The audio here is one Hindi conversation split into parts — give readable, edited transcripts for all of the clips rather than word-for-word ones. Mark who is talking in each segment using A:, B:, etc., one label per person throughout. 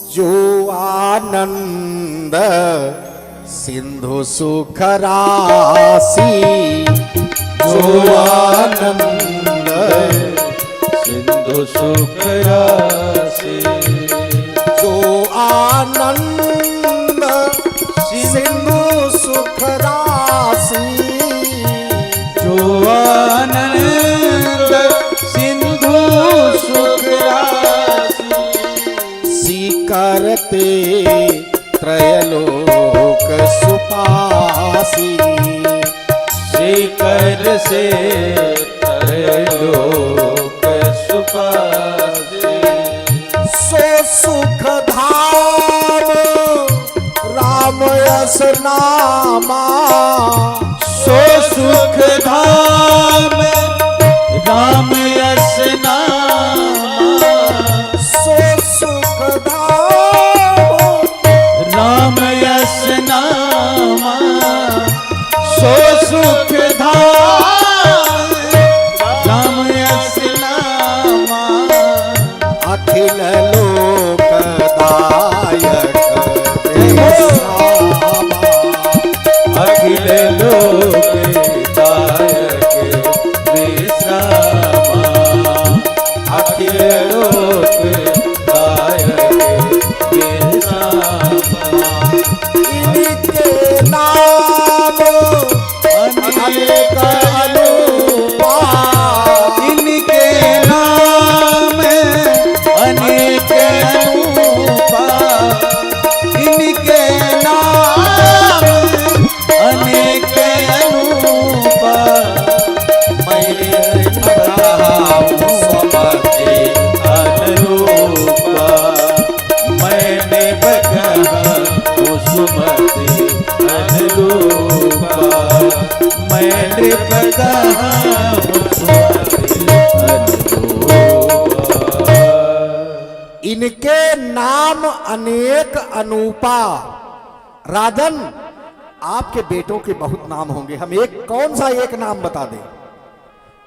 A: जो आनंद सिंधु सुख राशि,
B: जो आनंद सिंधु सुख राशि,
A: जो आनंद सिंधु सुख राशि,
B: जो आनंद सिंधु सुख राशि,
A: करते त्रयलोक सुपासी,
B: शिखर से त्रयलोक सुपासी,
A: सो सुख धाम राम यस नामा,
B: सो सुख धाम राम यस नामा,
A: सो सुख धाम
B: राम यस नामा, सो सुख धाम राम यस नामा,
A: अखिल लोकदायक विश्रामा,
B: अखिल लोकदायक विश्रामा, अखिल लोकदायक विश्रामा,
A: इनके नाम अनेक अनुपा,
B: इनके नाम अनेक अनुपा, इनके नाम अनेक अनुपा,
A: मेरे नाम समझे
B: अनुरूपा, मैंने बगा कुसुमति अनुरूपा, मैंने बगा कुसुमति अनुरूपा।
A: इनके नाम अनेक अनूपा। राजन, आपके बेटों के बहुत नाम होंगे, हम एक कौन सा एक नाम बता दें?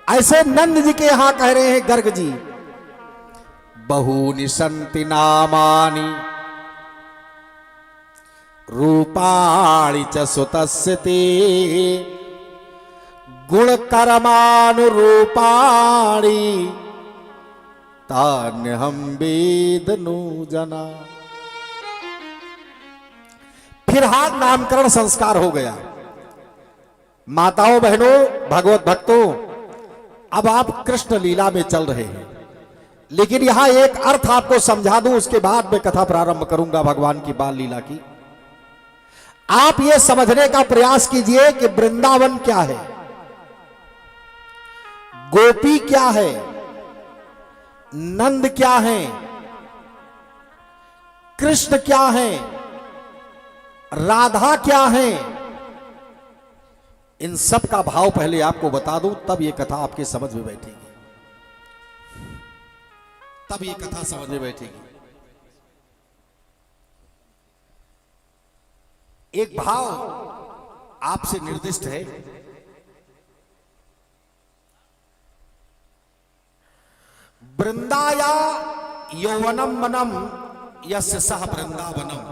A: ऐसे नंद जी के यहां कह रहे हैं गर्ग जी, बहूनि संति नामानि रूपाणि च सुतस्य ते, गुण कर्मानुरूपाणि तान्यहं वेदनु जना। फिर हाथ नामकरण संस्कार हो गया। माताओं बहनों भगवत भक्तों, अब आप कृष्ण लीला में चल रहे हैं, लेकिन यहां एक अर्थ आपको समझा दूं, उसके बाद मैं कथा प्रारंभ करूंगा भगवान की बाल लीला की। आप यह समझने का प्रयास कीजिए कि वृंदावन क्या है, गोपी क्या है, नंद क्या है, कृष्ण क्या है, राधा क्या है। इन सब का भाव पहले आपको बता दूं, तब यह कथा आपके समझ में बैठेगी, तब यह कथा समझ में बैठेगी। एक भाव आपसे निर्दिष्ट है, वृंदाया यौवनम मनम यस्य सह वृंदावनम।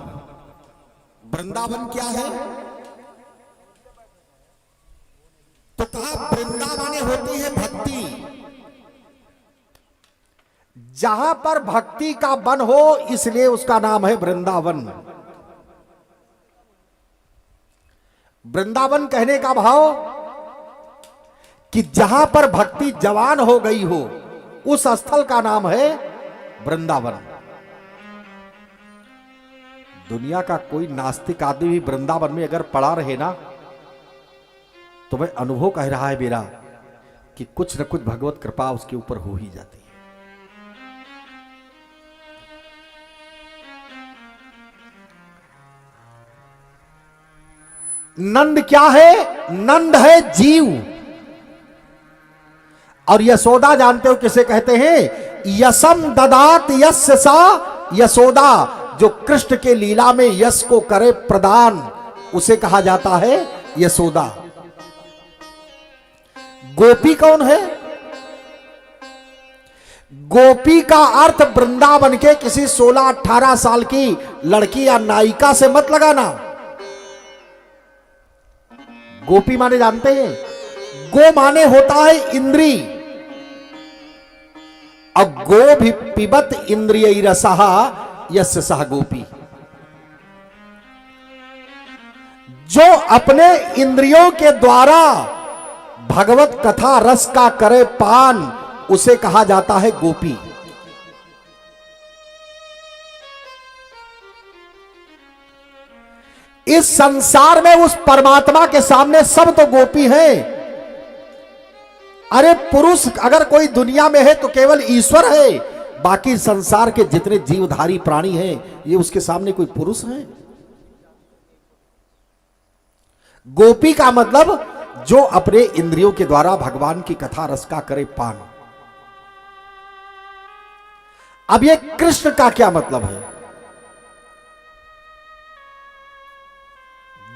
A: वृंदावन क्या है? तो कहा वृंदावने होती है भक्ति। जहां पर भक्ति का वन हो, इसलिए उसका नाम है वृंदावन। वृंदावन कहने का भाव कि जहां पर भक्ति जवान हो गई हो, उस स्थल का नाम है वृंदावन। दुनिया का कोई नास्तिक आदमी भी वृंदावन में अगर पड़ा रहे ना, तो मैं अनुभव कह रहा है मेरा कि कुछ न कुछ भगवत कृपा उसके ऊपर हो ही जाती है। नंद क्या है? नंद है जीव। और यशोदा जानते हो किसे कहते हैं? यशम ददात यस्य सा यशोदा। जो कृष्ण के लीला में यश को करे प्रदान, उसे कहा जाता है यशोदा। गोपी कौन है? गोपी का अर्थ वृंदावन के किसी 16-18 साल की लड़की या नायिका से मत लगाना। गोपी माने जानते हैं, गो माने होता है इंद्री, और गो भी पिबत इंद्रिय रसः यस्य सह गोपी। जो अपने इंद्रियों के द्वारा भगवत कथा रस का करे पान, उसे कहा जाता है गोपी। इस संसार में उस परमात्मा के सामने सब तो गोपी हैं। अरे पुरुष अगर कोई दुनिया में है तो केवल ईश्वर है, बाकी संसार के जितने जीवधारी प्राणी हैं ये उसके सामने कोई पुरुष है? गोपी का मतलब जो अपने इंद्रियों के द्वारा भगवान की कथा रस का करे पान। अब ये कृष्ण का क्या मतलब है?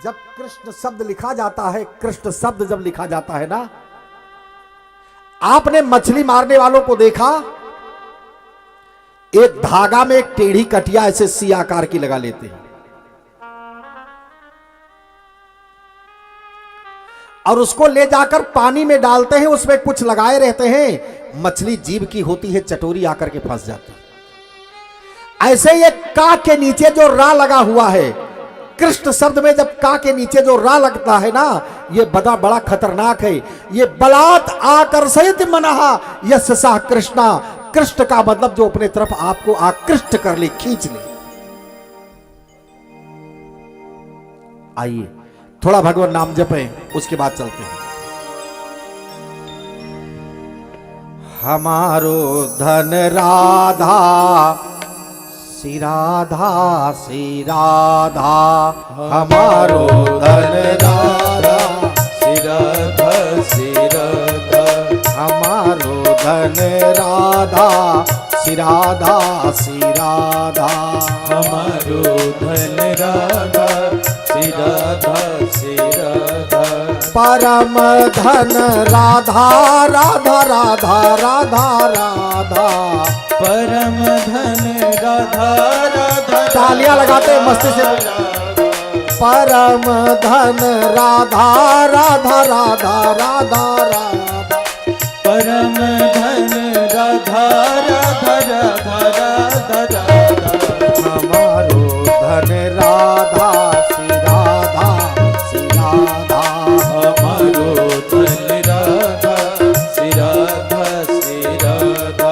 A: जब कृष्ण शब्द लिखा जाता है, कृष्ण शब्द जब लिखा जाता है ना, आपने मछली मारने वालों को देखा, एक धागा में एक टेढ़ी कटिया ऐसे सी आकार की लगा लेते हैं और उसको ले जाकर पानी में डालते हैं, उसमें कुछ लगाए रहते हैं, मछली जीभ की होती है, चटोरी आकर के फंस जाती है। ऐसे ये का के नीचे जो रा लगा हुआ है, कृष्ण शब्द में जब का के नीचे जो रा लगता है ना, ये बड़ा खतरनाक है। ये बलात् आकर्षित मनः यस्य सः कृष्णा। कृष्ण का मतलब जो अपने तरफ आपको आकृष्ट कर ले, खींच ले। आइए थोड़ा भगवान नाम जपें, उसके बाद चलते हैं। हमारो धन राधा श्री राधा श्री राधा, हमारो धन राधा
B: श्री राधा श्री राधा,
A: हमारो धन राधा श्री राधा श्री राधा,
B: हमारो धन राधा श्री राधा श्री राधा,
A: परम धन राधा राधा राधा राधा राधा,
B: परम धन राधा राधा।
A: तालियां लगाते हैं मस्ती से। परम धन राधा राधा राधा राधा राधा,
B: परम धन राधा राधा राधा राधा राधा,
A: हमारो धन राधा श्री राधा श्री राधा,
B: हमारो धन राधा श्री राधा श्री राधा,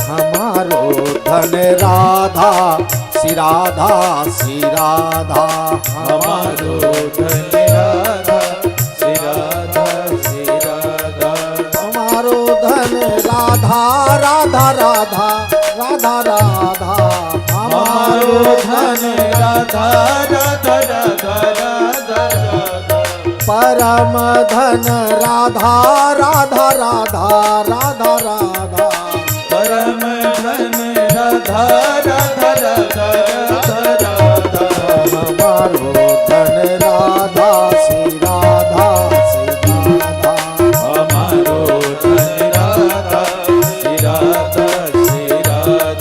A: हमारो धन राधा श्री राधा श्री राधा,
B: हमारो धन राधा श्री राधा श्री राधा,
A: हमारो धन राधा राधा राधा राधा राधा,
B: हमारो धन राधा राधा राधा राधा राधा,
A: परम धन राधा राधा राधा राधा राधा,
B: परम धन राधा राधा राधा राधा राधा,
A: हमारो धन राधा श्री राधा श्री राधा,
B: हमारो धन राधा श्री राधा श्री राधा,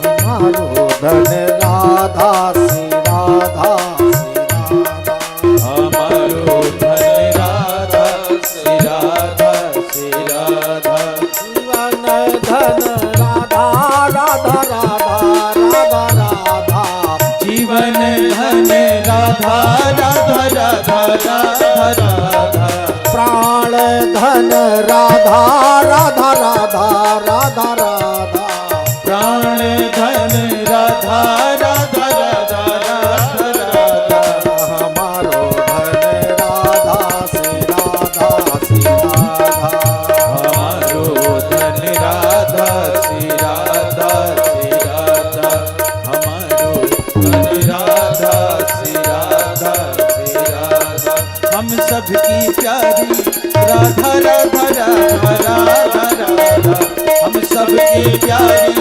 A: हमारो धन राधा श्री राधा श्री राधा,
B: हमारो धन राधा श्री राधा श्री राधा,
A: जीवन धन राधा राधा राधा राधा राधा,
B: जीवन धन राधा राधा राधा राधा राधा,
A: प्राण धन राधा राधा राधा राधा राधा,
B: प्राण धन राधा राधा राधा राधा राधा,
A: हमारो धन राधा श्री राधा श्री राधा,
B: हमारो धन राधा श्री राधा श्री राधा, हमारो धन राधा श्री राधा श्री राधा, हम सबकी प्यारी राधा राधा राधा राधा राधा, हम सबकी प्यारी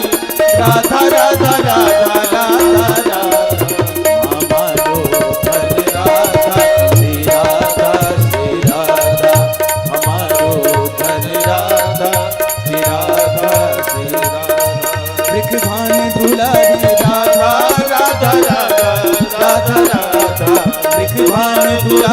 B: राधा राधा राधा राधा राधा, हमारो धन राधा श्री राधा श्री राधा, हमारो धन राधा श्री राधा श्री राधा। मधुरा